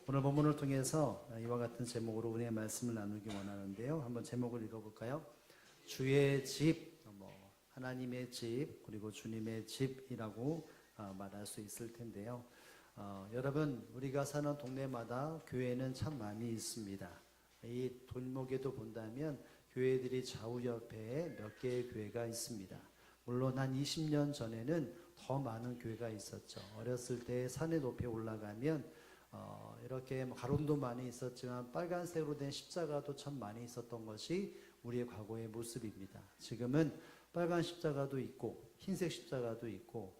오늘 본문을 통해서 이와 같은 제목으로 은혜의 말씀을 나누기 원하는데요. 한번 제목을 읽어볼까요? 주의 집, 하나님의 집, 그리고 주님의 집이라고 말할 수 있을 텐데요. 여러분, 우리가 사는 동네마다 교회는 참 많이 있습니다. 이 골목에도 본다면 교회들이 좌우 옆에 몇 개의 교회가 있습니다. 물론 한 20년 전에는 더 많은 교회가 있었죠. 어렸을 때 산에 높이 올라가면 이렇게 가론도 많이 있었지만 빨간색으로 된 십자가도 참 많이 있었던 것이 우리의 과거의 모습입니다. 지금은 빨간 십자가도 있고 흰색 십자가도 있고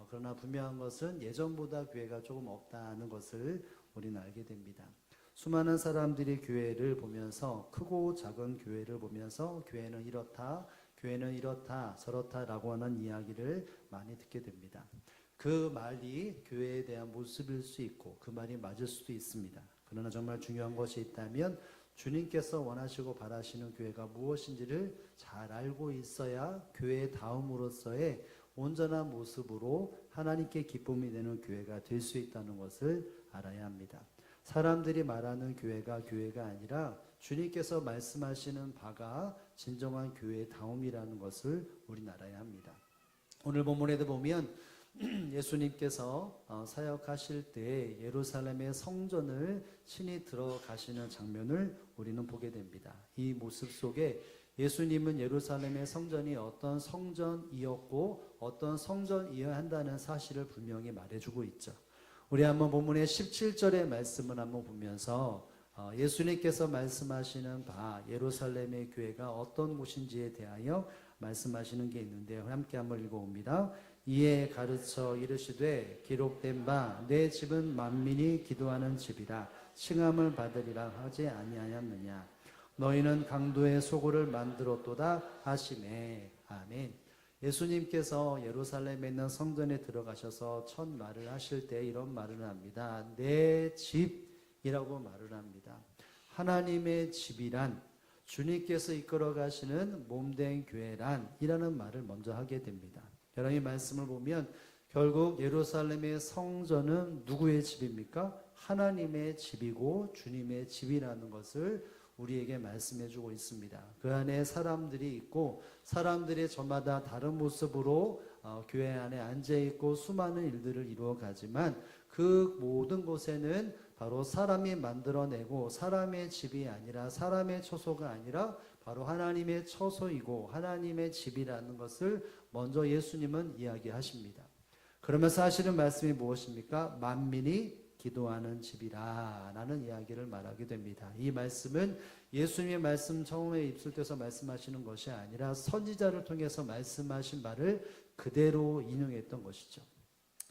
그러나 분명한 것은 예전보다 교회가 조금 없다는 것을 우리는 알게 됩니다. 수많은 사람들이 교회를 보면서 크고 작은 교회를 보면서 교회는 이렇다, 교회는 이렇다, 저렇다라고 하는 이야기를 많이 듣게 됩니다. 그 말이 교회에 대한 모습일 수 있고 그 말이 맞을 수도 있습니다. 그러나 정말 중요한 것이 있다면 주님께서 원하시고 바라시는 교회가 무엇인지를 잘 알고 있어야 교회의 다음으로서의 온전한 모습으로 하나님께 기쁨이 되는 교회가 될 수 있다는 것을 알아야 합니다. 사람들이 말하는 교회가 교회가 아니라 주님께서 말씀하시는 바가 진정한 교회의 다움이라는 것을 우리는 알아야 합니다. 오늘 본문에도 보면 예수님께서 사역하실 때 예루살렘의 성전을 친히 들어가시는 장면을 우리는 보게 됩니다. 이 모습 속에 예수님은 예루살렘의 성전이 어떤 성전이었고 어떤 성전이어야 한다는 사실을 분명히 말해주고 있죠. 우리 한번 본문의 17절의 말씀을 한번 보면서 예수님께서 말씀하시는 바 예루살렘의 교회가 어떤 곳인지에 대하여 말씀하시는 게 있는데요. 함께 한번 읽어봅니다. 이에 가르쳐 이르시되 기록된 바 내 집은 만민이 기도하는 집이라 칭함을 받으리라 하지 아니하였느냐. 너희는 강도의 소굴을 만들었도다 하시매. 아멘. 예수님께서 예루살렘에 있는 성전에 들어가셔서 첫 말을 하실 때 이런 말을 합니다. 내 집이라고 말을 합니다. 하나님의 집이란 주님께서 이끌어 가시는 몸된 교회란 이라는 말을 먼저 하게 됩니다. 여러분 이 말씀을 보면 결국 예루살렘의 성전은 누구의 집입니까? 하나님의 집이고 주님의 집이라는 것을 우리에게 말씀해 주고 있습니다. 그 안에 사람들이 있고 사람들이 저마다 다른 모습으로 교회 안에 앉아 있고 수많은 일들을 이루어 가지만 그 모든 곳에는 바로 사람이 만들어내고 사람의 집이 아니라 사람의 처소가 아니라 바로 하나님의 처소이고 하나님의 집이라는 것을 먼저 예수님은 이야기하십니다. 그러면서 하시는 말씀이 무엇입니까? 만민이 기도하는 집이라 라는 이야기를 말하게 됩니다. 이 말씀은 예수님의 말씀 처음에 입술에서 말씀하시는 것이 아니라 선지자를 통해서 말씀하신 말을 그대로 인용했던 것이죠.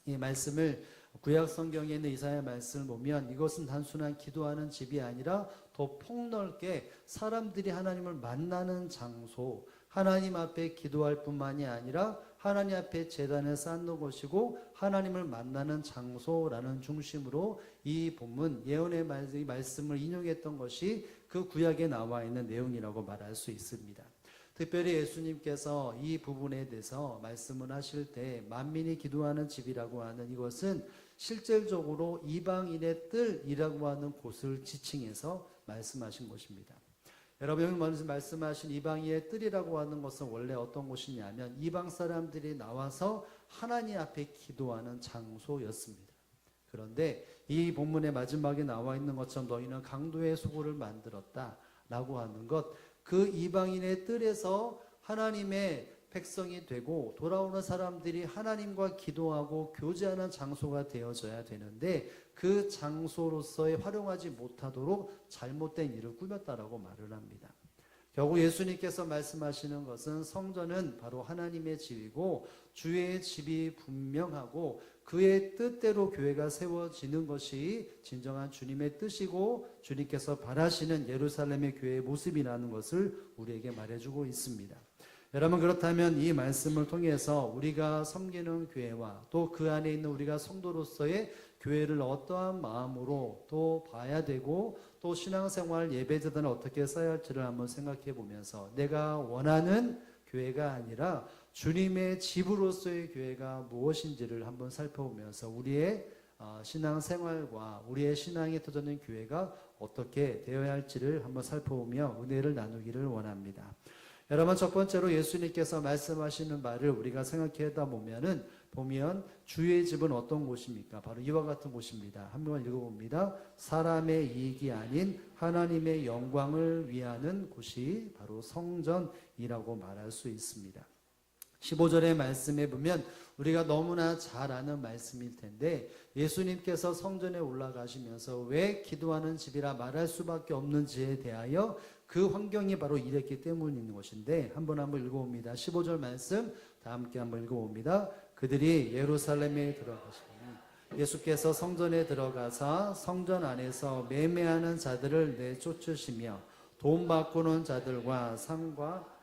이 말씀을 구약 성경에 있는 이사야 말씀을 보면 이것은 단순한 기도하는 집이 아니라 더 폭넓게 사람들이 하나님을 만나는 장소, 하나님 앞에 기도할 뿐만이 아니라 하나님 앞에 제단을 쌓는 것이고 하나님을 만나는 장소라는 중심으로 이 본문 예언의 말씀을 인용했던 것이 그 구약에 나와 있는 내용이라고 말할 수 있습니다. 특별히 예수님께서 이 부분에 대해서 말씀을 하실 때 만민이 기도하는 집이라고 하는 이것은 실질적으로 이방인의 뜰이라고 하는 곳을 지칭해서 말씀하신 것입니다. 여러분 여기 먼저 말씀하신 이방인의 뜰이라고 하는 것은 원래 어떤 곳이냐면 이방 사람들이 나와서 하나님 앞에 기도하는 장소였습니다. 그런데 이 본문의 마지막에 나와 있는 것처럼 너희는 강도의 소굴을 만들었다 라고 하는 것, 그 이방인의 뜰에서 하나님의 백성이 되고 돌아오는 사람들이 하나님과 기도하고 교제하는 장소가 되어져야 되는데 그 장소로서의 활용하지 못하도록 잘못된 일을 꾸몄다라고 말을 합니다. 결국 예수님께서 말씀하시는 것은 성전은 바로 하나님의 집이고 주의 집이 분명하고 그의 뜻대로 교회가 세워지는 것이 진정한 주님의 뜻이고 주님께서 바라시는 예루살렘의 교회의 모습이라는 것을 우리에게 말해주고 있습니다. 여러분 그렇다면 이 말씀을 통해서 우리가 섬기는 교회와 또 그 안에 있는 우리가 성도로서의 교회를 어떠한 마음으로 또 봐야 되고 또 신앙생활 예배제단을 어떻게 써야 할지를 한번 생각해 보면서 내가 원하는 교회가 아니라 주님의 집으로서의 교회가 무엇인지를 한번 살펴보면서 우리의 신앙생활과 우리의 신앙이 터져있는 교회가 어떻게 되어야 할지를 한번 살펴보며 은혜를 나누기를 원합니다. 여러분, 첫 번째로 예수님께서 말씀하시는 말을 우리가 생각하다 보면 주의 집은 어떤 곳입니까? 바로 이와 같은 곳입니다. 한번 읽어봅니다. 사람의 이익이 아닌 하나님의 영광을 위하는 곳이 바로 성전이라고 말할 수 있습니다. 15절의 말씀에 보면 우리가 너무나 잘 아는 말씀일 텐데, 예수님께서 성전에 올라가시면서 왜 기도하는 집이라 말할 수밖에 없는지에 대하여 그 환경이 바로 이랬기 때문인 것인데, 한번 읽어봅니다. 15절 말씀 다 함께 한번 읽어봅니다. 그들이 예루살렘에 들어가시니 예수께서 성전에 들어가사 성전 안에서 매매하는 자들을 내쫓으시며 돈 바꾸는 자들과 상과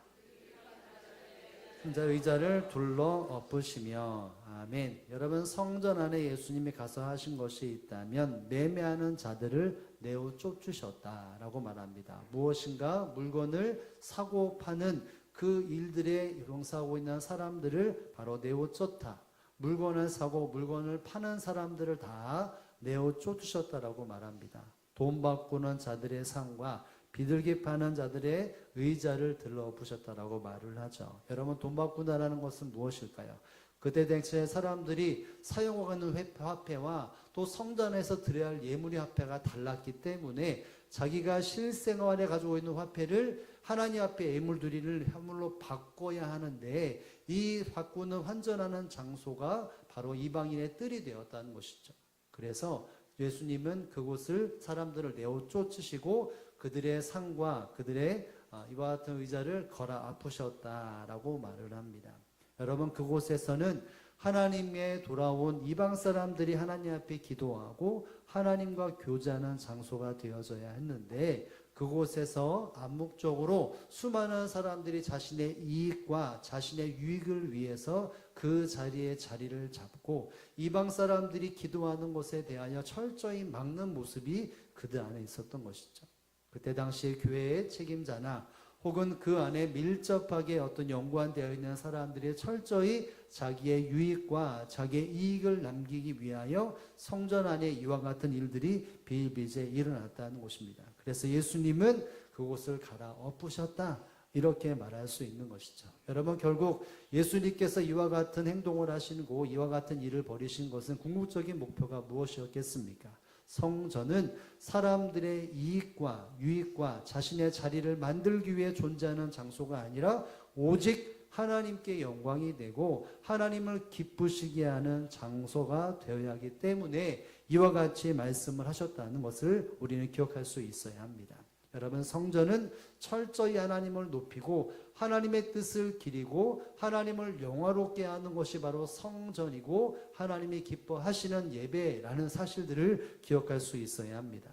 의자를 둘러 엎으시며. 아멘. 여러분, 성전 안에 예수님이 가서 하신 것이 있다면 매매하는 자들을 내어 쫓으셨다라고 말합니다. 무엇인가 물건을 사고 파는 그 일들에 용사하고 있는 사람들을 바로 내어 쫓다. 물건을 사고 물건을 파는 사람들을 다 내어 쫓으셨다라고 말합니다. 돈 바꾸는 자들의 상과 비둘기 파는 자들의 의자를 들러부셨다라고 말을 하죠. 여러분, 돈 바꾼다라는 것은 무엇일까요? 그때 당시에 사람들이 사용하는 화폐와 또 성전에서 드려야 할 예물의 화폐가 달랐기 때문에 자기가 실생활에 가지고 있는 화폐를 하나님 앞에 예물 드리는 화물로 바꿔야 하는데, 이 바꾸는 환전하는 장소가 바로 이방인의 뜰이 되었다는 것이죠. 그래서 예수님은 그곳을 사람들을 내어 쫓으시고 그들의 상과 그들의 이와 같은 의자를 걸어 엎으셨다라고 말을 합니다. 여러분, 그곳에서는 하나님에 돌아온 이방 사람들이 하나님 앞에 기도하고 하나님과 교제하는 장소가 되어져야 했는데, 그곳에서 암묵적으로 수많은 사람들이 자신의 이익과 자신의 유익을 위해서 그 자리에 자리를 잡고 이방 사람들이 기도하는 것에 대하여 철저히 막는 모습이 그들 안에 있었던 것이죠. 그때 당시에 교회의 책임자나 혹은 그 안에 밀접하게 어떤 연관되어 있는 사람들이 철저히 자기의 유익과 자기의 이익을 남기기 위하여 성전 안에 이와 같은 일들이 비일비재 일어났다는 것입니다. 그래서 예수님은 그곳을 갈아엎으셨다, 이렇게 말할 수 있는 것이죠. 여러분, 결국 예수님께서 이와 같은 행동을 하시고 이와 같은 일을 벌이신 것은 궁극적인 목표가 무엇이었겠습니까? 성전은 사람들의 이익과 유익과 자신의 자리를 만들기 위해 존재하는 장소가 아니라 오직 하나님께 영광이 되고 하나님을 기쁘시게 하는 장소가 되어야 하기 때문에 이와 같이 말씀을 하셨다는 것을 우리는 기억할 수 있어야 합니다. 여러분, 성전은 철저히 하나님을 높이고 하나님의 뜻을 기리고 하나님을 영화롭게 하는 것이 바로 성전이고 하나님이 기뻐하시는 예배라는 사실들을 기억할 수 있어야 합니다.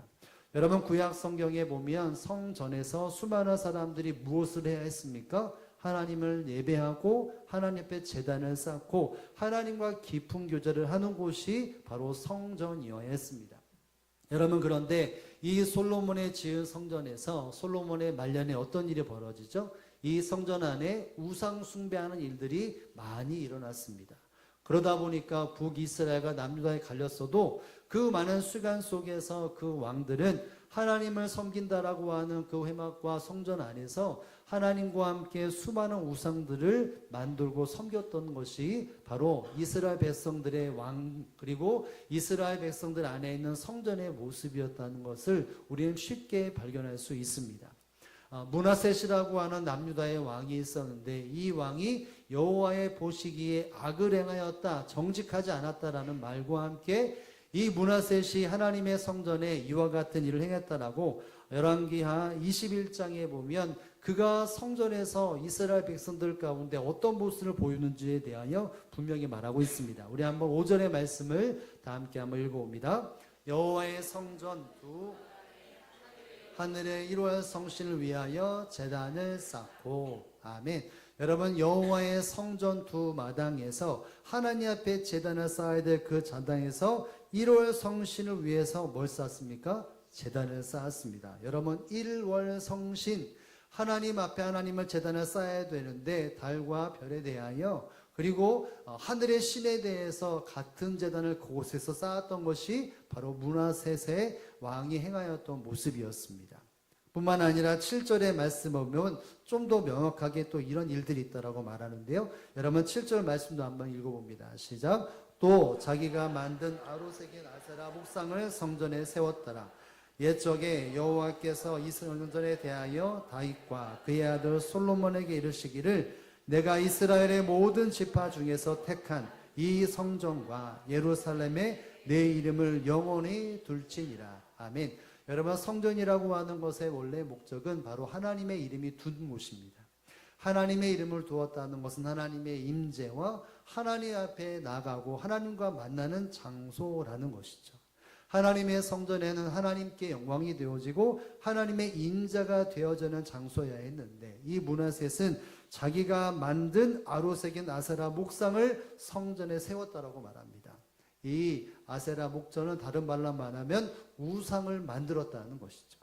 여러분, 구약 성경에 보면 성전에서 수많은 사람들이 무엇을 해야 했습니까? 하나님을 예배하고 하나님 앞에 제단을 쌓고 하나님과 깊은 교제를 하는 곳이 바로 성전이어야 했습니다. 여러분, 그런데 이 솔로몬의 지은 성전에서 솔로몬의 말년에 어떤 일이 벌어지죠? 이 성전 안에 우상 숭배하는 일들이 많이 일어났습니다. 그러다 보니까 북이스라엘과 남유다에 갈렸어도 그 많은 시간 속에서 그 왕들은 하나님을 섬긴다라고 하는 그 회막과 성전 안에서 하나님과 함께 수많은 우상들을 만들고 섬겼던 것이 바로 이스라엘 백성들의 왕, 그리고 이스라엘 백성들 안에 있는 성전의 모습이었다는 것을 우리는 쉽게 발견할 수 있습니다. 므낫셋이라고 하는 남유다의 왕이 있었는데, 이 왕이 여호와의 보시기에 악을 행하였다, 정직하지 않았다라는 말과 함께 이 므낫셋이 하나님의 성전에 이와 같은 일을 행했다라고 열왕기하 21장에 보면 그가 성전에서 이스라엘 백성들 가운데 어떤 모습을 보이는지에 대하여 분명히 말하고 있습니다. 우리 한번 5절의 말씀을 다 함께 한번 읽어봅니다. 여호와의 성전 두 하늘의 1월 성신을 위하여 제단을 쌓고. 아멘. 여러분, 여호와의 성전 두 마당에서 하나님 앞에 제단을 쌓아야 될 그 제단에서 1월 성신을 위해서 뭘 쌓았습니까? 제단을 쌓았습니다. 여러분, 1월 성신, 하나님 앞에 하나님을 제단을 쌓아야 되는데 달과 별에 대하여 그리고 하늘의 신에 대해서 같은 제단을 그곳에서 쌓았던 것이 바로 므낫셋의 왕이 행하였던 모습이었습니다. 뿐만 아니라 7절의 말씀 보면 좀 더 명확하게 또 이런 일들이 있다라고 말하는데요. 여러분 7절 말씀도 한번 읽어봅니다. 시작. 또 자기가 만든 아로새긴 아세라 목상을 성전에 세웠더라. 옛적에 여호와께서 이 성전에 대하여 다윗과 그의 아들 솔로몬에게 이르시기를 내가 이스라엘의 모든 지파 중에서 택한 이 성전과 예루살렘에 내 이름을 영원히 둘지니라. 아멘. 여러분 성전이라고 하는 것의 원래 목적은 바로 하나님의 이름이 둔 곳입니다. 하나님의 이름을 두었다는 것은 하나님의 임재와 하나님 앞에 나가고 하나님과 만나는 장소라는 것이죠. 하나님의 성전에는 하나님께 영광이 되어지고 하나님의 인자가 되어지는 장소여야 했는데 이 므낫셋은 자기가 만든 아로새긴 아세라 목상을 성전에 세웠다라고 말합니다. 이 아세라 목전은 다른 말로 말하면 우상을 만들었다는 것이죠.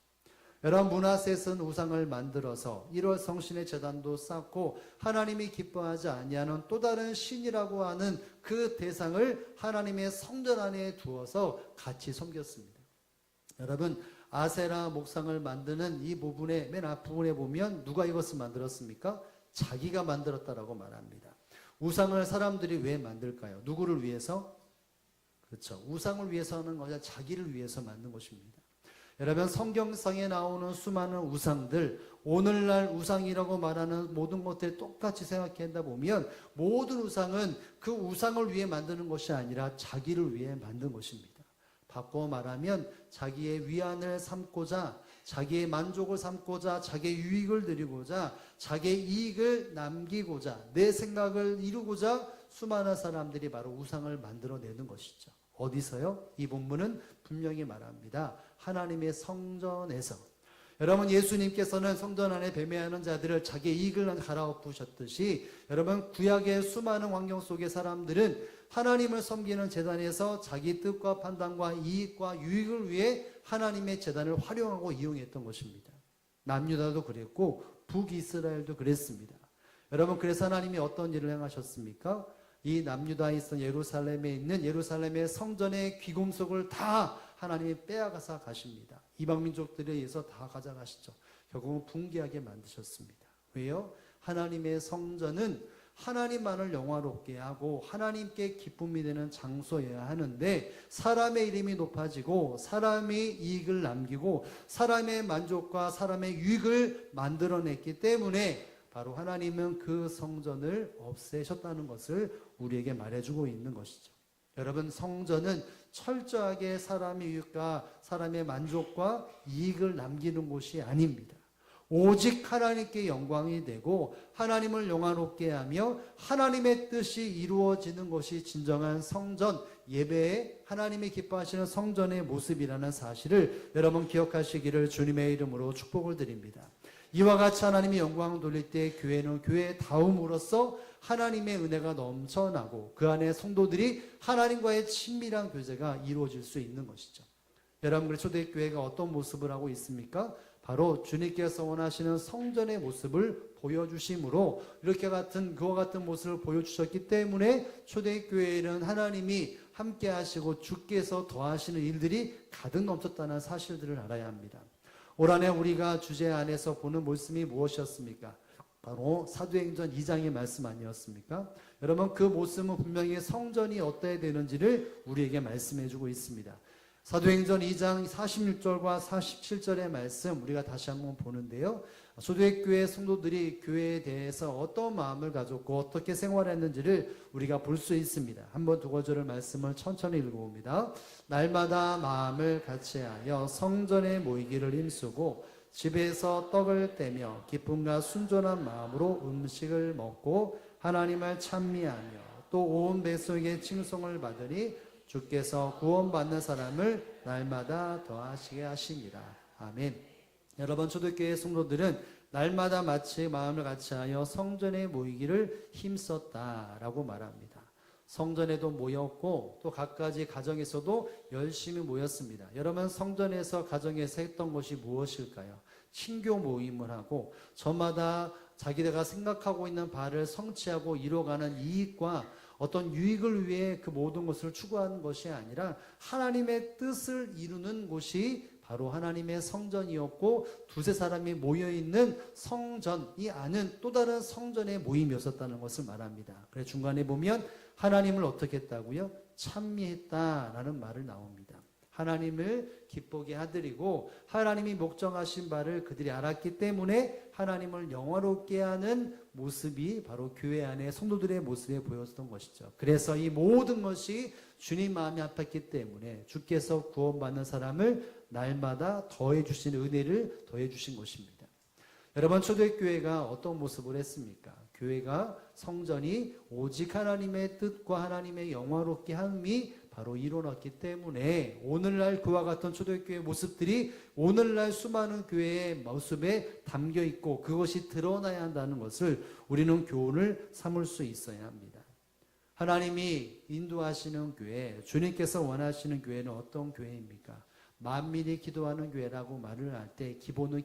여러분 므낫셋은 우상을 만들어서 1월 성신의 제단도 쌓고 하나님이 기뻐하지 아니하는 또 다른 신이라고 하는 그 대상을 하나님의 성전 안에 두어서 같이 섬겼습니다. 여러분 아세라 목상을 만드는 이 부분의 맨 앞부분에 보면 누가 이것을 만들었습니까? 자기가 만들었다라고 말합니다. 우상을 사람들이 왜 만들까요? 누구를 위해서? 그렇죠. 우상을 위해서 하는 것이 자기를 위해서 만든 것입니다. 여러분 성경상에 나오는 수많은 우상들, 오늘날 우상이라고 말하는 모든 것들 똑같이 생각한다 보면 모든 우상은 그 우상을 위해 만드는 것이 아니라 자기를 위해 만든 것입니다. 바꿔 말하면 자기의 위안을 삼고자, 자기의 만족을 삼고자, 자기의 유익을 누리고자, 자기의 이익을 남기고자, 내 생각을 이루고자 수많은 사람들이 바로 우상을 만들어내는 것이죠. 어디서요? 이 본문은 분명히 말합니다. 하나님의 성전에서. 여러분 예수님께서는 성전 안에 배매하는 자들을 자기의 이익을 갈아엎으셨듯이 여러분 구약의 수많은 환경 속의 사람들은 하나님을 섬기는 제단에서 자기 뜻과 판단과 이익과 유익을 위해 하나님의 제단을 활용하고 이용했던 것입니다. 남유다도 그랬고 북이스라엘도 그랬습니다. 여러분 그래서 하나님이 어떤 일을 행하셨습니까? 이 남유다에 있던 예루살렘에 있는 예루살렘의 성전의 귀금속을 다 하나님이 빼앗아서 가십니다. 이방민족들에 의해서 다 가져가시죠. 결국은 붕괴하게 만드셨습니다. 왜요? 하나님의 성전은 하나님만을 영화롭게 하고 하나님께 기쁨이 되는 장소여야 하는데 사람의 이름이 높아지고 사람의 이익을 남기고 사람의 만족과 사람의 유익을 만들어냈기 때문에 바로 하나님은 그 성전을 없애셨다는 것을 우리에게 말해주고 있는 것이죠. 여러분 성전은 철저하게 사람의 유익과 사람의 만족과 이익을 남기는 곳이 아닙니다. 오직 하나님께 영광이 되고 하나님을 영화롭게 하며 하나님의 뜻이 이루어지는 것이 진정한 성전, 예배에 하나님이 기뻐하시는 성전의 모습이라는 사실을 여러분 기억하시기를 주님의 이름으로 축복을 드립니다. 이와 같이 하나님이 영광을 돌릴 때 교회는 교회다움으로써 하나님의 은혜가 넘쳐나고 그 안에 성도들이 하나님과의 친밀한 교제가 이루어질 수 있는 것이죠. 여러분 초대교회가 어떤 모습을 하고 있습니까? 바로 주님께서 원하시는 성전의 모습을 보여주심으로 이렇게 그와 같은 모습을 보여주셨기 때문에 초대교회에는 하나님이 함께 하시고 주께서 더하시는 일들이 가득 넘쳤다는 사실들을 알아야 합니다. 올 한해 우리가 주제 안에서 보는 말씀이 무엇이었습니까? 바로 사도행전 2장의 말씀 아니었습니까? 여러분 그 모습은 분명히 성전이 어떠해야 되는지를 우리에게 말씀해 주고 있습니다. 사도행전 2장 46절과 47절의 말씀 우리가 다시 한번 보는데요. 초대교회 성도들이 교회에 대해서 어떤 마음을 가졌고 어떻게 생활했는지를 우리가 볼 수 있습니다. 한번 두 구절의 말씀을 천천히 읽어봅니다. 날마다 마음을 같이하여 성전에 모이기를 힘쓰고 집에서 떡을 떼며 기쁨과 순전한 마음으로 음식을 먹고 하나님을 찬미하며 또 온 백성에게 칭송을 받으니 주께서 구원받는 사람을 날마다 더하시게 하시니라. 아멘. 여러분 초대교회 성도들은 날마다 마치 마음을 같이하여 성전에 모이기를 힘썼다라고 말합니다. 성전에도 모였고 또 각가지 가정에서도 열심히 모였습니다. 여러분 성전에서 가정에서 했던 것이 무엇일까요? 친교 모임을 하고 저마다 자기가 생각하고 있는 바를 성취하고 이뤄가는 이익과 어떤 유익을 위해 그 모든 것을 추구하는 것이 아니라 하나님의 뜻을 이루는 곳이 바로 하나님의 성전이었고, 두세 사람이 모여있는 성전이 아닌 또 다른 성전의 모임이었다는 것을 말합니다. 그래서 중간에 보면 하나님을 어떻게 했다고요? 찬미했다라는 말을 나옵니다. 하나님을 기쁘게 하드리고 하나님이 목정하신 바를 그들이 알았기 때문에 하나님을 영화롭게 하는 모습이 바로 교회 안에 성도들의 모습에 보였던 것이죠. 그래서 이 모든 것이 주님 마음이 아팠기 때문에 주께서 구원받는 사람을 날마다 더해 주신 은혜를 더해 주신 것입니다. 여러분, 초대교회가 어떤 모습을 했습니까? 교회가 성전이 오직 하나님의 뜻과 하나님의 영화롭게 함이 바로 이뤄놨기 때문에 오늘날 그와 같은 초대교회 모습들이 오늘날 수많은 교회의 모습에 담겨 있고 그것이 드러나야 한다는 것을 우리는 교훈을 삼을 수 있어야 합니다. 하나님이 인도하시는 교회, 주님께서 원하시는 교회는 어떤 교회입니까? 만민이 기도하는 교회라고 말을 할 때 기본은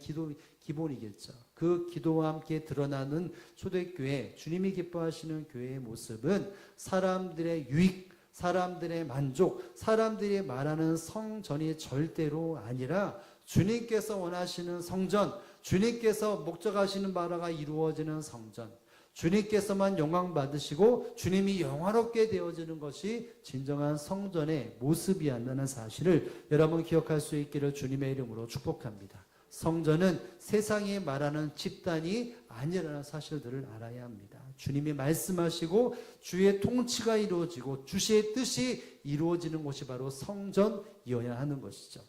기본이겠죠. 그 기도와 함께 드러나는 초대교회, 주님이 기뻐하시는 교회의 모습은 사람들의 유익, 사람들의 만족, 사람들이 말하는 성전이 절대로 아니라 주님께서 원하시는 성전, 주님께서 목적하시는 바가 이루어지는 성전, 주님께서만 영광 받으시고 주님이 영화롭게 되어지는 것이 진정한 성전의 모습이었다는 사실을 여러분 기억할 수 있기를 주님의 이름으로 축복합니다. 성전은 세상이 말하는 집단이 아니라는 사실들을 알아야 합니다. 주님이 말씀하시고 주의 통치가 이루어지고 주의 뜻이 이루어지는 곳이 바로 성전이어야 하는 것이죠.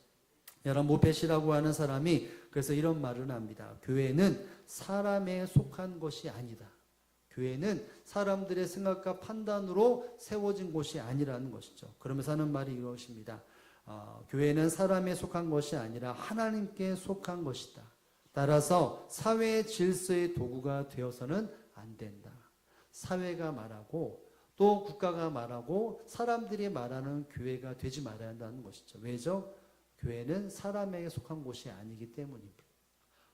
여러분, 모페시라고 하는 사람이 그래서 이런 말을 합니다. 교회는 사람에 속한 것이 아니다. 교회는 사람들의 생각과 판단으로 세워진 곳이 아니라는 것이죠. 그러면서 하는 말이 이것입니다. 교회는 사람에 속한 것이 아니라 하나님께 속한 것이다. 따라서 사회의 질서의 도구가 되어서는 안 된다. 사회가 말하고 또 국가가 말하고 사람들이 말하는 교회가 되지 말아야 한다는 것이죠. 왜죠? 교회는 사람에게 속한 곳이 아니기 때문입니다.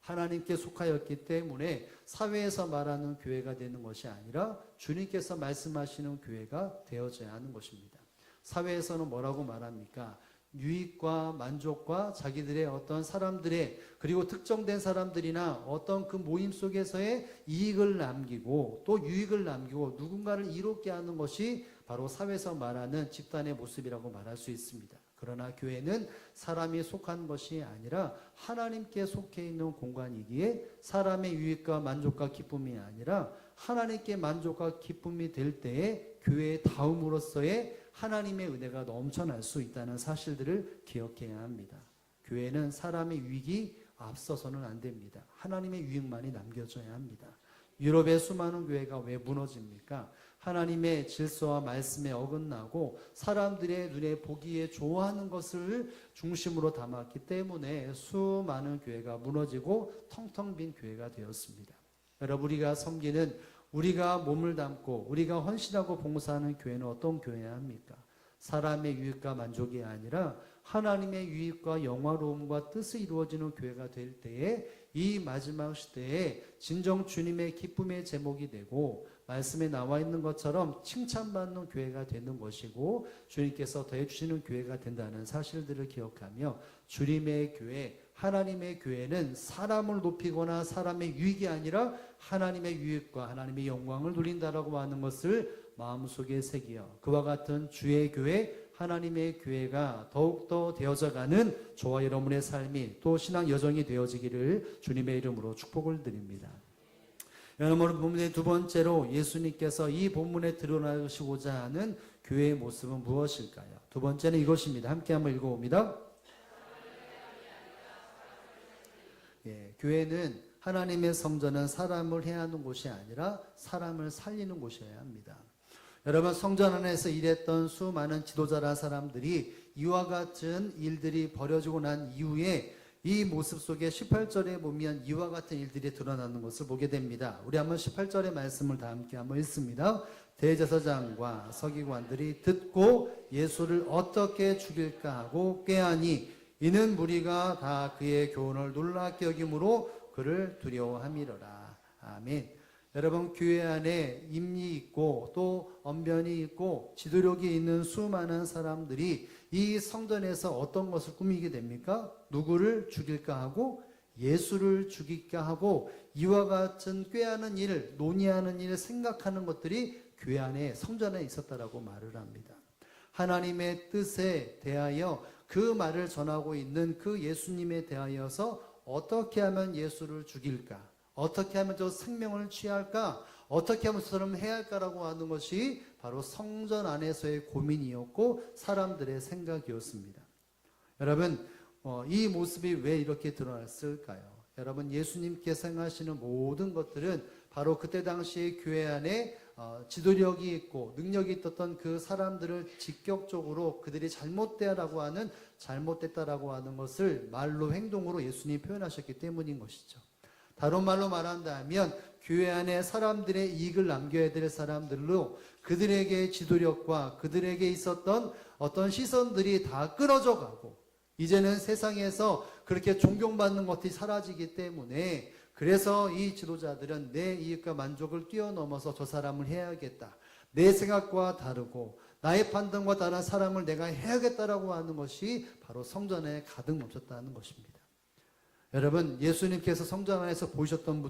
하나님께 속하였기 때문에 사회에서 말하는 교회가 되는 것이 아니라 주님께서 말씀하시는 교회가 되어져야 하는 것입니다. 사회에서는 뭐라고 말합니까? 유익과 만족과 자기들의 어떤 사람들의 그리고 특정된 사람들이나 어떤 그 모임 속에서의 이익을 남기고 또 유익을 남기고 누군가를 이롭게 하는 것이 바로 사회에서 말하는 집단의 모습이라고 말할 수 있습니다. 그러나 교회는 사람이 속한 것이 아니라 하나님께 속해 있는 공간이기에 사람의 유익과 만족과 기쁨이 아니라 하나님께 만족과 기쁨이 될 때에 교회의 다음으로서의 하나님의 은혜가 넘쳐날 수 있다는 사실들을 기억해야 합니다. 교회는 사람의 유익이 앞서서는 안 됩니다. 하나님의 유익만이 남겨져야 합니다. 유럽의 수많은 교회가 왜 무너집니까? 하나님의 질서와 말씀에 어긋나고 사람들의 눈에 보기에 좋아하는 것을 중심으로 담았기 때문에 수많은 교회가 무너지고 텅텅 빈 교회가 되었습니다. 여러분, 우리가 섬기는, 우리가 몸을 담고 우리가 헌신하고 봉사하는 교회는 어떤 교회여야 합니까? 사람의 유익과 만족이 아니라 하나님의 유익과 영화로움과 뜻이 이루어지는 교회가 될 때에 이 마지막 시대에 진정 주님의 기쁨의 제목이 되고 말씀에 나와 있는 것처럼 칭찬받는 교회가 되는 것이고 주님께서 더해주시는 교회가 된다는 사실들을 기억하며 주님의 교회, 하나님의 교회는 사람을 높이거나 사람의 유익이 아니라 하나님의 유익과 하나님의 영광을 돌린다라고 하는 것을 마음속에 새기어 그와 같은 주의 교회, 하나님의 교회가 더욱더 되어져가는 저와 여러분의 삶이 또 신앙 여정이 되어지기를 주님의 이름으로 축복을 드립니다. 여러분, 본문의 두 번째로 예수님께서 이 본문에 드러나시고자 하는 교회의 모습은 무엇일까요? 두 번째는 이것입니다. 함께 한번 읽어봅니다. 교회는 하나님의 성전은 사람을 해야 하는 곳이 아니라 사람을 살리는 곳이어야 합니다. 여러분, 성전 안에서 일했던 수많은 지도자란 사람들이 이와 같은 일들이 벌어지고 난 이후에 이 모습 속에 18절에 보면 이와 같은 일들이 드러나는 것을 보게 됩니다. 우리 한번 18절의 말씀을 다 함께 한번 읽습니다. 대제사장과 서기관들이 듣고 예수를 어떻게 죽일까 하고 꾀하니 이는 무리가 다 그의 교훈을 놀랍게 여김으로 그를 두려워함이로라. 아멘. 여러분, 교회 안에 임리 있고 또 언변이 있고 지도력이 있는 수많은 사람들이 이 성전에서 어떤 것을 꾸미게 됩니까? 누구를 죽일까 하고 예수를 죽일까 하고 이와 같은 꾀하는 일, 논의하는 일을 생각하는 것들이 교회 안에 성전에 있었다라고 말을 합니다. 하나님의 뜻에 대하여 그 말을 전하고 있는 그 예수님에 대하여서 어떻게 하면 예수를 죽일까? 어떻게 하면 저 생명을 취할까? 어떻게 하면 저처럼 해야 할까라고 하는 것이 바로 성전 안에서의 고민이었고 사람들의 생각이었습니다. 여러분, 이 모습이 왜 이렇게 드러났을까요? 여러분, 예수님께서 행하시는 모든 것들은 바로 그때 당시에 교회 안에 지도력이 있고 능력이 있었던 그 사람들을 직격적으로 그들이 잘못되라고 하는 잘못됐다라고 하는 것을 말로 행동으로 예수님이 표현하셨기 때문인 것이죠. 다른 말로 말한다면 교회 안에 사람들의 이익을 남겨야 될 사람들로 그들에게 지도력과 그들에게 있었던 어떤 시선들이 다 끊어져 가고 이제는 세상에서 그렇게 존경받는 것이 사라지기 때문에 그래서 이 지도자들은 내 이익과 만족을 뛰어넘어서 저 사람을 해야겠다. 내 생각과 다르고 나의 판단과 다른 사람을 내가 해야겠다라고 하는 것이 바로 성전에 가득 넘쳤다는 것입니다. 여러분, 예수님께서 성전 안에서 보셨던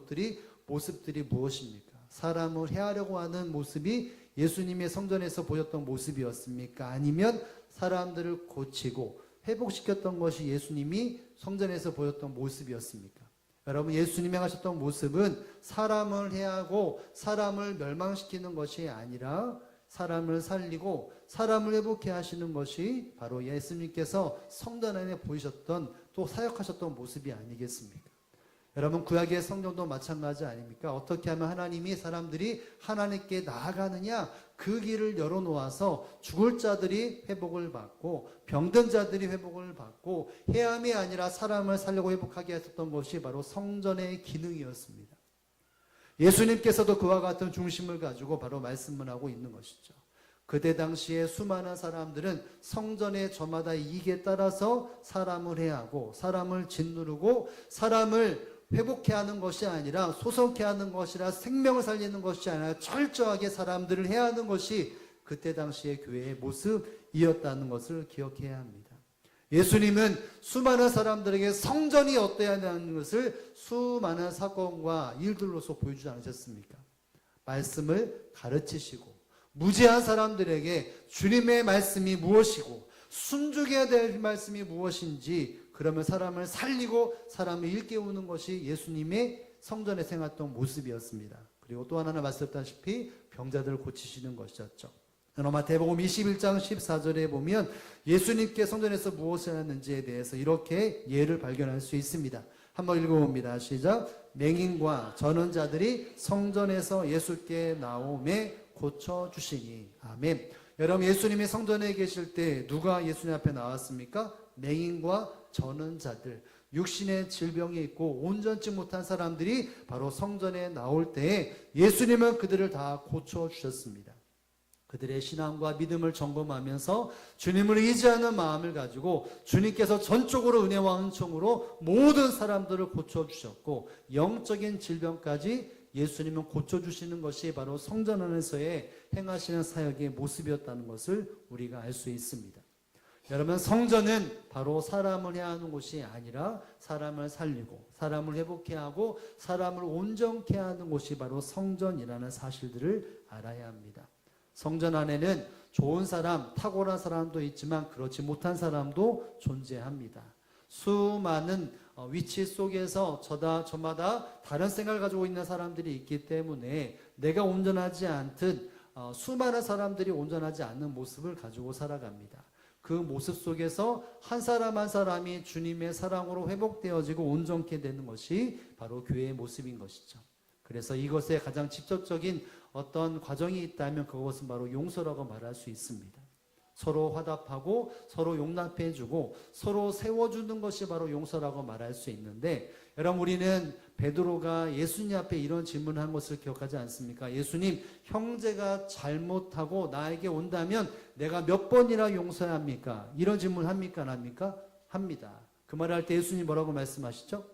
모습들이 무엇입니까? 사람을 해하려고 하는 모습이 예수님의 성전에서 보셨던 모습이었습니까? 아니면 사람들을 고치고 회복시켰던 것이 예수님이 성전에서 보였던 모습이었습니까? 여러분, 예수님이 하셨던 모습은 사람을 해하고 사람을 멸망시키는 것이 아니라 사람을 살리고 사람을 회복해 하시는 것이 바로 예수님께서 성전 안에 보이셨던 또 사역하셨던 모습이 아니겠습니까? 여러분, 구약의 성경도 마찬가지 아닙니까? 어떻게 하면 하나님이 사람들이 하나님께 나아가느냐, 그 길을 열어놓아서 죽을 자들이 회복을 받고 병든 자들이 회복을 받고 해함이 아니라 사람을 살려고 회복하게 하셨던 것이 바로 성전의 기능이었습니다. 예수님께서도 그와 같은 중심을 가지고 바로 말씀을 하고 있는 것이죠. 그때 당시에 수많은 사람들은 성전의 저마다 이익에 따라서 사람을 해하고 사람을 짓누르고 사람을 회복해 하는 것이 아니라 소송케 하는 것이라 생명을 살리는 것이 아니라 철저하게 사람들을 해야 하는 것이 그때 당시의 교회의 모습이었다는 것을 기억해야 합니다. 예수님은 수많은 사람들에게 성전이 어떠해야 하는 것을 수많은 사건과 일들로서 보여주지 않으셨습니까? 말씀을 가르치시고 무지한 사람들에게 주님의 말씀이 무엇이고 순종해야 될 말씀이 무엇인지 그러면 사람을 살리고 사람을 일깨우는 것이 예수님의 성전에 생활했던 모습이었습니다. 그리고 또 하나는 말씀드렸다시피 병자들을 고치시는 것이었죠. 마태복음 21장 14절에 보면 예수님께 성전에서 무엇을 하는지에 대해서 이렇게 예를 발견할 수 있습니다. 한번 읽어봅니다. 시작. 맹인과 저는 자들이 성전에서 예수께 나오매 고쳐주시니. 아멘. 여러분, 예수님이 성전에 계실 때 누가 예수님 앞에 나왔습니까? 맹인과 저는 자들, 육신의 질병이 있고 온전치 못한 사람들이 바로 성전에 나올 때에 예수님은 그들을 다 고쳐주셨습니다. 그들의 신앙과 믿음을 점검하면서 주님을 의지하는 마음을 가지고 주님께서 전적으로 은혜와 은총으로 모든 사람들을 고쳐주셨고 영적인 질병까지 예수님은 고쳐주시는 것이 바로 성전 안에서의 행하시는 사역의 모습이었다는 것을 우리가 알 수 있습니다. 여러분, 성전은 바로 사람을 해야 하는 곳이 아니라 사람을 살리고 사람을 회복해 하고 사람을 온전케 하는 곳이 바로 성전이라는 사실들을 알아야 합니다. 성전 안에는 좋은 사람, 탁월한 사람도 있지만 그렇지 못한 사람도 존재합니다. 수많은 위치 속에서 저마다 다른 생각을 가지고 있는 사람들이 있기 때문에 내가 온전하지 않든 수많은 사람들이 온전하지 않는 모습을 가지고 살아갑니다. 그 모습 속에서 한 사람 한 사람이 주님의 사랑으로 회복되어지고 온전케 되는 것이 바로 교회의 모습인 것이죠. 그래서 이것에 가장 직접적인 어떤 과정이 있다면 그것은 바로 용서라고 말할 수 있습니다. 서로 화답하고 서로 용납해주고 서로 세워주는 것이 바로 용서라고 말할 수 있는데, 여러분, 우리는 베드로가 예수님 앞에 이런 질문을 한 것을 기억하지 않습니까? 예수님, 형제가 잘못하고 나에게 온다면 내가 몇 번이나 용서해야 합니까? 이런 질문을 합니까? 안 합니까? 합니다. 그 말을 할 때 예수님 뭐라고 말씀하시죠?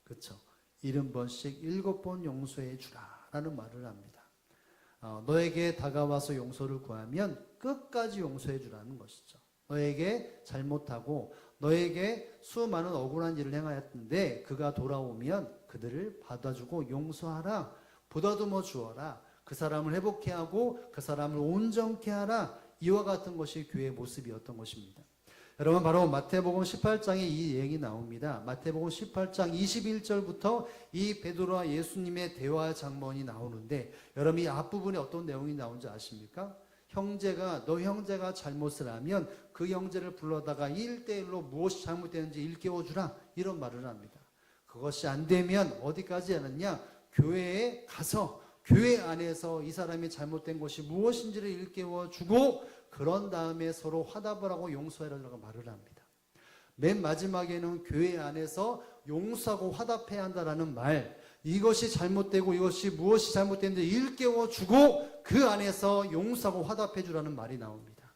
그렇죠. 70번씩 7번 용서해 주라라는 말을 합니다. 너에게 다가와서 용서를 구하면 끝까지 용서해 주라는 것이죠. 너에게 잘못하고 너에게 수많은 억울한 일을 행하였는데 그가 돌아오면 그들을 받아주고 용서하라. 보다듬어 주어라. 그 사람을 회복케 하고 그 사람을 온전케 하라. 이와 같은 것이 교회의 모습이었던 것입니다. 여러분, 바로 마태복음 18장에 이 얘기 나옵니다. 마태복음 18장 21절부터 이 베드로와 예수님의 대화 장면이 나오는데, 여러분 이 앞부분에 어떤 내용이 나오는지 아십니까? 너 형제가 잘못을 하면 그 형제를 불러다가 1대1로 무엇이 잘못되는지 일깨워주라, 이런 말을 합니다. 그것이 안 되면 어디까지 하느냐? 교회에 가서 교회 안에서 이 사람이 잘못된 것이 무엇인지를 일깨워주고 그런 다음에 서로 화답을 하고 용서해라라고 말을 합니다. 맨 마지막에는 교회 안에서 용서하고 화답해야 한다라는 말, 이것이 잘못되고 이것이 무엇이 잘못됐는지 일깨워주고 그 안에서 용서하고 화답해주라는 말이 나옵니다.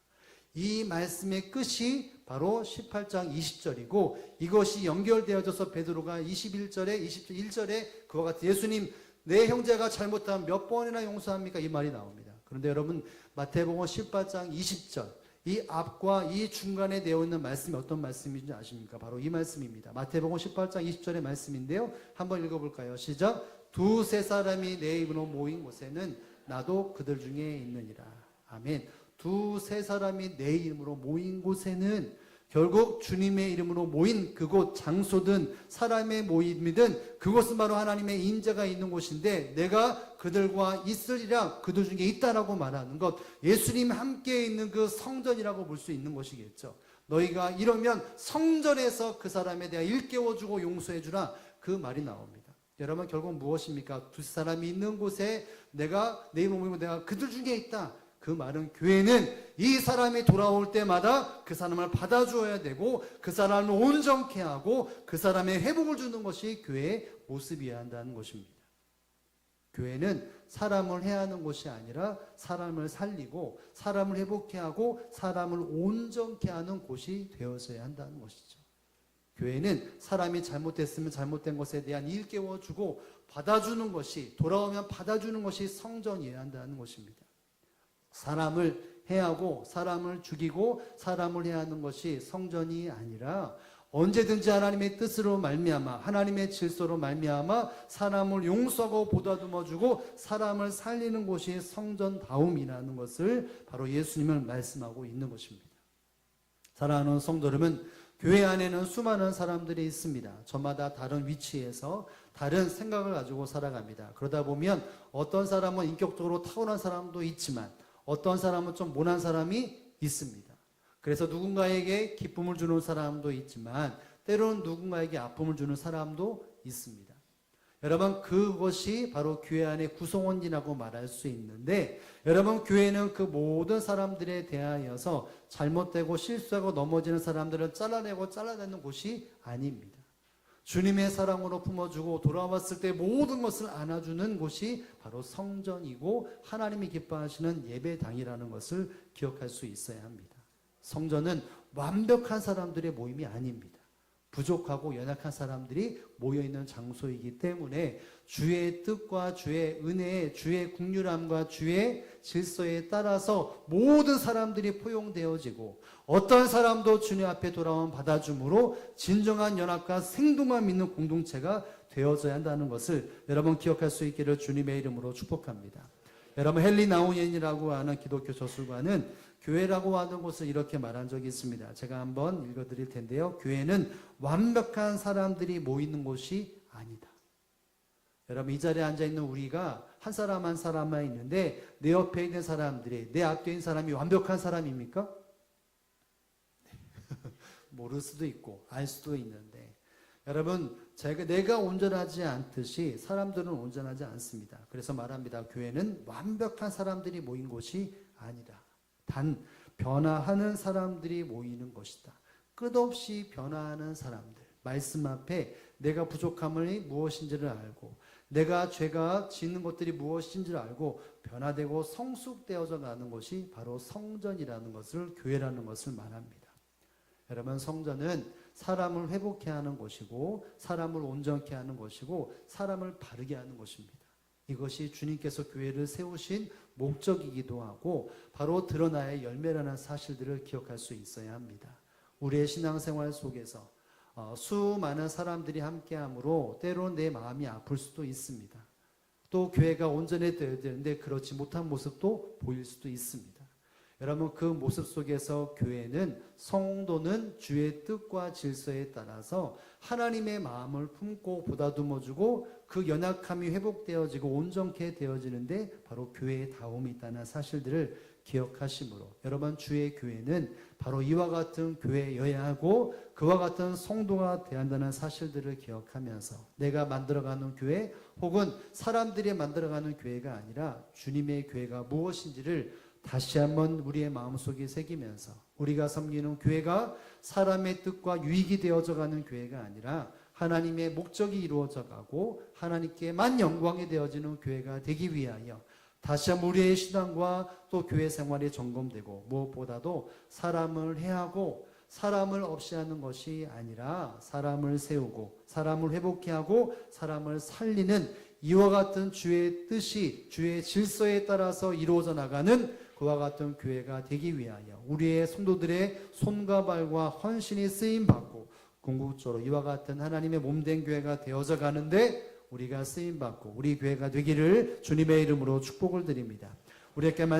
이 말씀의 끝이 바로 18장 20절이고 이것이 연결되어져서 베드로가 21절에 21절에 그와 같은 예수님 내 형제가 잘못하면 몇 번이나 용서합니까? 이 말이 나옵니다. 그런데 여러분 마태복음 18장 20절 이 앞과 이 중간에 되어 있는 말씀이 어떤 말씀인지 아십니까? 바로 이 말씀입니다. 마태복음 18장 20절의 말씀인데요. 한번 읽어볼까요? 시작. 두세 사람이 내 이름으로 모인 곳에는 나도 그들 중에 있느니라. 아멘. 두세 사람이 내 이름으로 모인 곳에는 결국 주님의 이름으로 모인 그곳 장소든 사람의 모임이든 그곳은 바로 하나님의 인자가 있는 곳인데 내가 그들과 있으리라, 그들 중에 있다라고 말하는 것, 예수님 함께 있는 그 성전이라고 볼 수 있는 것이겠죠. 너희가 이러면 성전에서 그 사람에 대해 일깨워주고 용서해주라, 그 말이 나옵니다. 여러분 결국 무엇입니까? 두 사람이 있는 곳에 내가 내 이름으로 모이면 내가 그들 중에 있다. 그 말은 교회는 이 사람이 돌아올 때마다 그 사람을 받아주어야 되고 그 사람을 온전케 하고 그 사람의 회복을 주는 것이 교회의 모습이어야 한다는 것입니다. 교회는 사람을 해야 하는 곳이 아니라 사람을 살리고 사람을 회복케 하고 사람을 온전케 하는 곳이 되어서야 한다는 것이죠. 교회는 사람이 잘못됐으면 잘못된 것에 대한 일깨워주고 받아주는 것이, 돌아오면 받아주는 것이 성전이어야 한다는 것입니다. 사람을 해하고 사람을 죽이고 사람을 해야 하는 것이 성전이 아니라 언제든지 하나님의 뜻으로 말미암아 하나님의 질서로 말미암아 사람을 용서하고 보다듬어주고 사람을 살리는 곳이 성전다움이라는 것을 바로 예수님은 말씀하고 있는 것입니다. 사랑하는 성도 여러분, 교회 안에는 수많은 사람들이 있습니다. 저마다 다른 위치에서 다른 생각을 가지고 살아갑니다. 그러다 보면 어떤 사람은 인격적으로 타고난 사람도 있지만 어떤 사람은 좀 모난 사람이 있습니다. 그래서 누군가에게 기쁨을 주는 사람도 있지만 때로는 누군가에게 아픔을 주는 사람도 있습니다. 여러분 그것이 바로 교회 안의 구성원이라고 말할 수 있는데, 여러분 교회는 그 모든 사람들에 대하여서 잘못되고 실수하고 넘어지는 사람들을 잘라내고 잘라내는 곳이 아닙니다. 주님의 사랑으로 품어주고 돌아왔을 때 모든 것을 안아주는 곳이 바로 성전이고 하나님이 기뻐하시는 예배당이라는 것을 기억할 수 있어야 합니다. 성전은 완벽한 사람들의 모임이 아닙니다. 부족하고 연약한 사람들이 모여있는 장소이기 때문에 주의 뜻과 주의 은혜, 주의 긍휼함과 주의 질서에 따라서 모든 사람들이 포용되어지고 어떤 사람도 주님 앞에 돌아오면 받아줌으로 진정한 연합과 생동감 있는 공동체가 되어져야 한다는 것을 여러분 기억할 수 있기를 주님의 이름으로 축복합니다. 여러분 헨리 나우엔이라고 하는 기독교 저술가는 교회라고 하는 곳을 이렇게 말한 적이 있습니다. 제가 한번 읽어드릴 텐데요. 교회는 완벽한 사람들이 모이는 곳이 아니다. 여러분 이 자리에 앉아있는 우리가 한 사람 한 사람만 있는데 내 옆에 있는 사람들이, 내 앞에 있는 사람이 완벽한 사람입니까? 모를 수도 있고 알 수도 있는데, 여러분 내가 온전하지 않듯이 사람들은 온전하지 않습니다. 그래서 말합니다. 교회는 완벽한 사람들이 모인 곳이 아니다. 단 변화하는 사람들이 모이는 것이다. 끝없이 변화하는 사람들, 말씀 앞에 내가 부족함이 무엇인지를 알고 내가 죄가 짓는 것들이 무엇인지를 알고 변화되고 성숙되어져 가는 것이 바로 성전이라는 것을, 교회라는 것을 말합니다. 여러분 성전은 사람을 회복케 하는 것이고 사람을 온전케 하는 것이고 사람을 바르게 하는 것입니다. 이것이 주님께서 교회를 세우신 목적이기도 하고 바로 드러나야 열매라는 사실들을 기억할 수 있어야 합니다. 우리의 신앙생활 속에서 수많은 사람들이 함께함으로 때로는 내 마음이 아플 수도 있습니다. 또 교회가 온전해져야 되는데 그렇지 못한 모습도 보일 수도 있습니다. 여러분, 그 모습 속에서 교회는, 성도는 주의 뜻과 질서에 따라서 하나님의 마음을 품고 보다듬어주고 그 연약함이 회복되어지고 온전케 되어지는데 바로 교회의 다움이 있다는 사실들을 기억하시므로 여러분, 주의 교회는 바로 이와 같은 교회여야 하고 그와 같은 성도가 되어야 한다는 사실들을 기억하면서 내가 만들어가는 교회 혹은 사람들이 만들어가는 교회가 아니라 주님의 교회가 무엇인지를 다시 한번 우리의 마음속에 새기면서 우리가 섬기는 교회가 사람의 뜻과 유익이 되어져 가는 교회가 아니라 하나님의 목적이 이루어져 가고 하나님께만 영광이 되어지는 교회가 되기 위하여 다시 한번 우리의 신앙과 또 교회 생활이 점검되고 무엇보다도 사람을 해하고 사람을 없이 하는 것이 아니라 사람을 세우고 사람을 회복케 하고 사람을 살리는 이와 같은 주의 뜻이 주의 질서에 따라서 이루어져 나가는 그와 같은 교회가 되기 위하여 우리의 성도들의 손과 발과 헌신이 쓰임받고 궁극적으로 이와 같은 하나님의 몸된 교회가 되어져 가는데 우리가 쓰임받고 우리 교회가 되기를 주님의 이름으로 축복을 드립니다. 우리에게 말씀